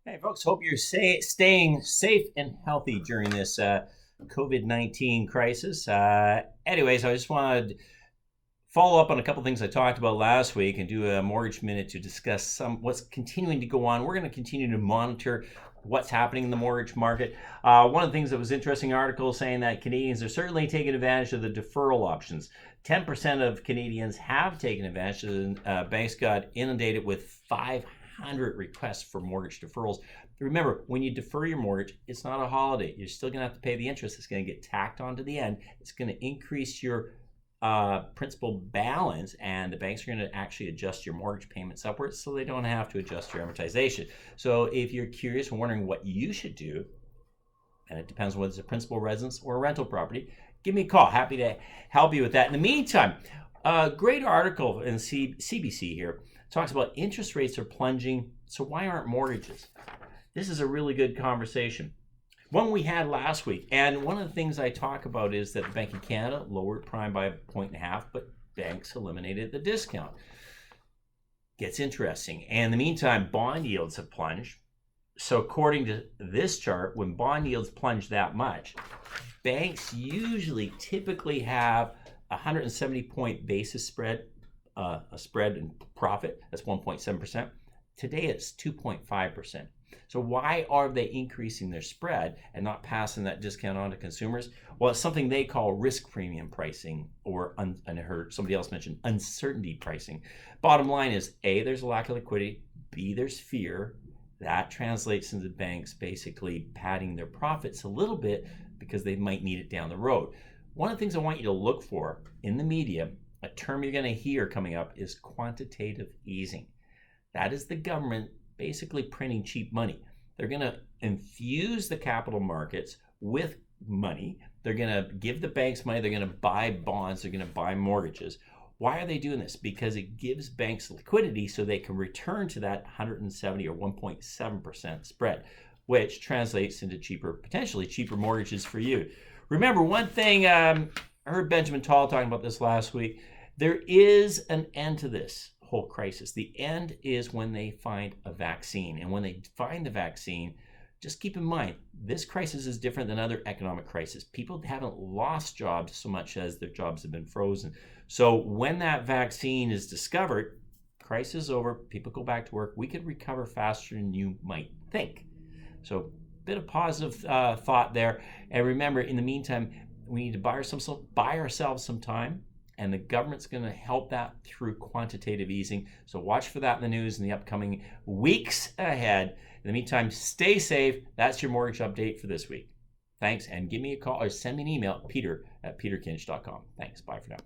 Hey, folks, hope you're staying safe and healthy during this COVID-19 crisis. Anyways, I just wanted to follow up on a couple things I talked about last week and do a mortgage minute to discuss what's continuing to go on. We're going to continue to monitor what's happening in the mortgage market. One of the things that was interesting article saying that Canadians are certainly taking advantage of the deferral options. 10% of Canadians have taken advantage. Banks got inundated with 500 requests for mortgage deferrals. Remember, when you defer your mortgage, it's not a holiday. You're still going to have to pay the interest. It's going to get tacked onto the end. It's going to increase your principal balance, and the banks are going to actually adjust your mortgage payments upwards so they don't have to adjust your amortization. So if you're curious and wondering what you should do, and it depends whether it's a principal residence or a rental property, give me a call. Happy to help you with that. In the meantime, a great article in CBC here talks about interest rates are plunging, so why aren't mortgages? This is a really good conversation. One we had last week, and one of the things I talk about is that the Bank of Canada lowered prime by 1.5, but banks eliminated the discount. Gets interesting. And in the meantime, bond yields have plunged. So according to this chart, when bond yields plunge that much, banks typically have a 170 point basis spread, a spread in profit. That's 1.7%. Today it's 2.5%. So why are they increasing their spread and not passing that discount on to consumers? Well, it's something they call risk premium pricing, or and I heard somebody else mention uncertainty pricing. Bottom line is, A, there's a lack of liquidity. B, there's fear. That translates into banks basically padding their profits a little bit because they might need it down the road. One of the things I want you to look for in the media, a term you're going to hear coming up, is quantitative easing. That is the government basically printing cheap money. They're going to infuse the capital markets with money. They're going to give the banks money. They're going to buy bonds. They're going to buy mortgages. Why are they doing this? Because it gives banks liquidity so they can return to that 170 or 1.7% spread, which translates into potentially cheaper mortgages for you. Remember one thing, I heard Benjamin Tall talking about this last week. There is an end to this whole crisis. The end is when they find a vaccine. And when they find the vaccine, just keep in mind, this crisis is different than other economic crises. People haven't lost jobs so much as their jobs have been frozen. So when that vaccine is discovered, crisis over, people go back to work, we could recover faster than you might think. So bit of positive thought there. And remember, in the meantime, we need to buy ourselves some time. And the government's going to help that through quantitative easing. So watch for that in the news in the upcoming weeks ahead. In the meantime, stay safe. That's your mortgage update for this week. Thanks, and give me a call or send me an email, peter@peterkinch.com. Thanks. Bye for now.